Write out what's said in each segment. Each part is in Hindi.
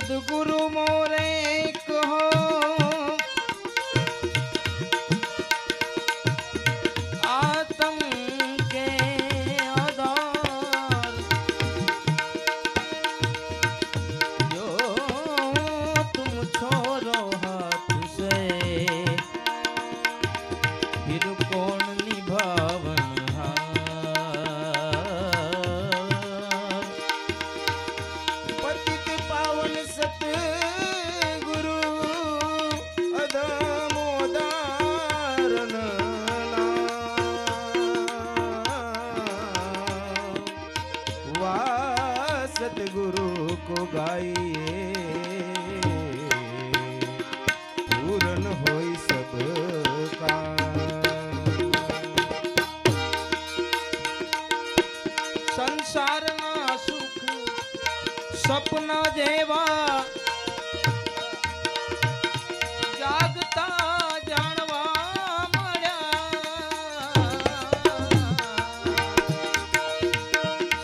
सदगुरु मोरे कहो आत्म के आधार जो तुम छोड़ो हाथ से फिर कौन निभावन सतगुरु को गाइए पूर्ण होई सब का संसार ना सुख सपना जेवा जागता जाणवा मळ्या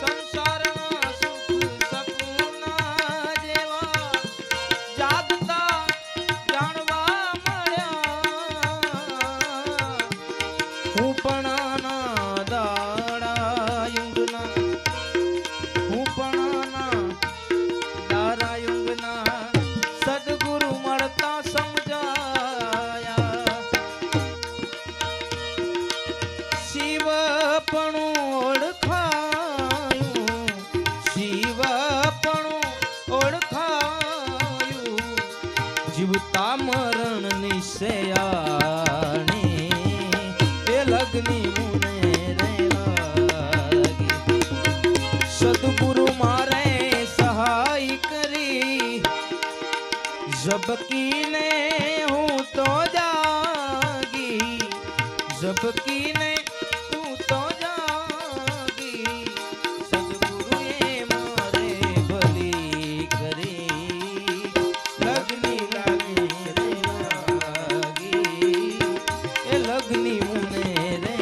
संसार जीवता मरण निश्चयाने ए लगनी मुने रे लागी सदगुरु मारे सहाय करी जबकि ने हूँ तो जागी जबकि ने हूँ तो जागी सदगुरु ये मारे भली करी लगनी लगनी मुने रे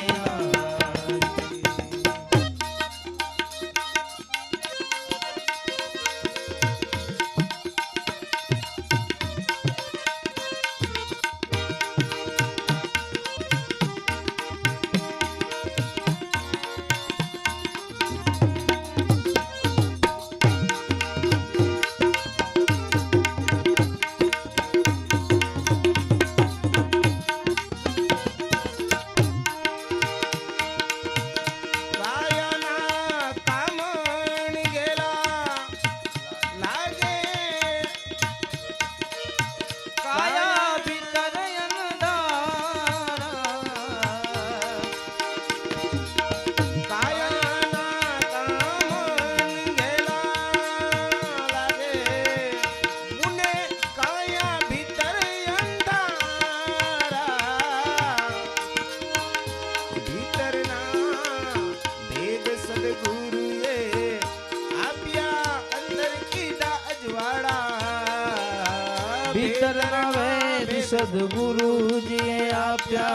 भीतर नवे सदगुरु जी आप्या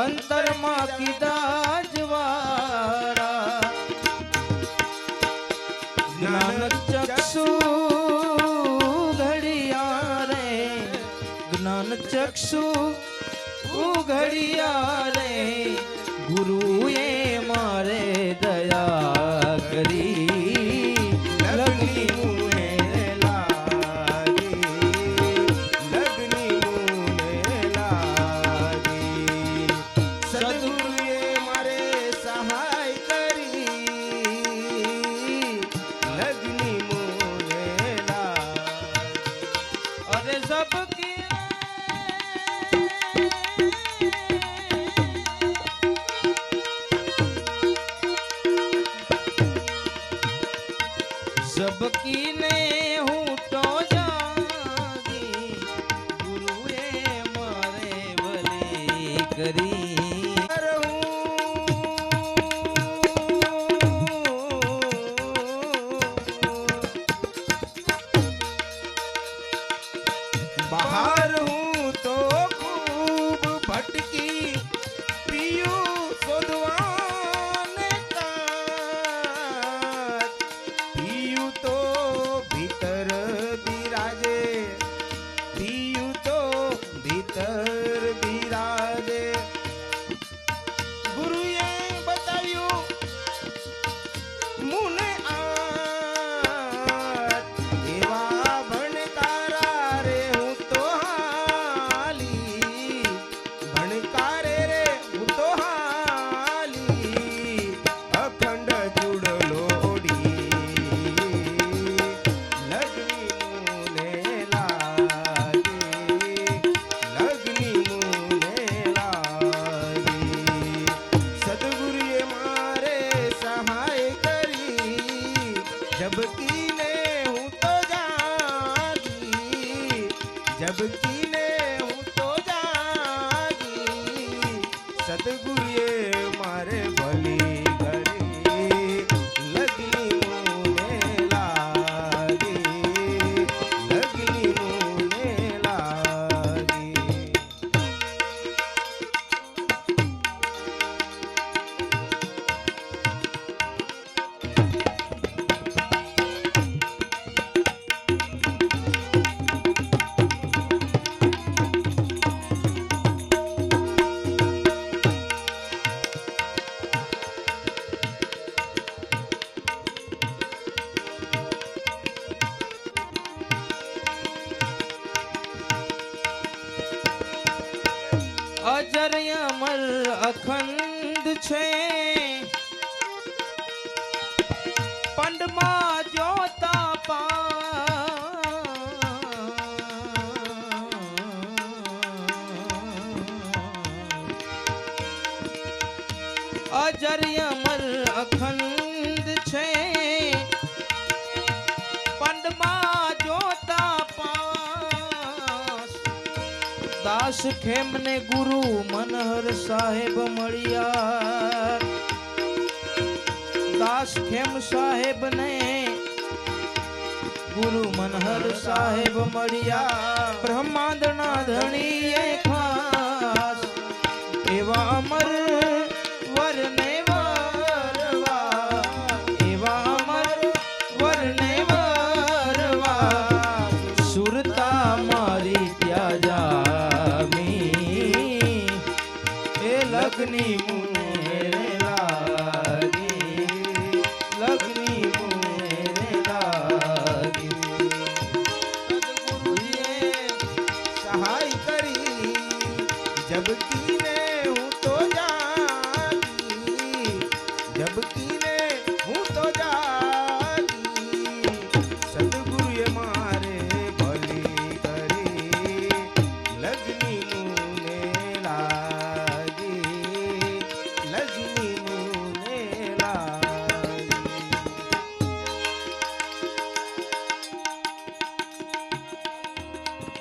अंतर मां की दाजवाड़ा ज्ञान चक्षु घड़िया रे ज्ञान चक्षु घड़िया रे गुरु ये मारे दया करी लगनी सबकी ने हूँ तो जागी गुरुए मारे भले करी बाहर हूँ तो खूब भटकी पियू सोधवाने का पियू तो भीतर दिया સદગુરુએ મારે ભલી ઘડી લગની મુને લાગી, લગની મુને લાગી. અજર અમર અખંડ છે પંડમાં જોતા અજર અમર અખંડ છે પંડમાં જોતા દાસ ખેમ ને ગુરુ મનહર સાહેબ મળ્યા, દાસ ખેમ સાહેબ ને ગુરુ મનહર સાહેબ મળ્યા. બ્રહ્માંડના ધણીએ ખાસ એવા અમર વરને વરવા, એવા અમર વરને વરવા. સુરતા મારી ત્યાં જા લગની મુને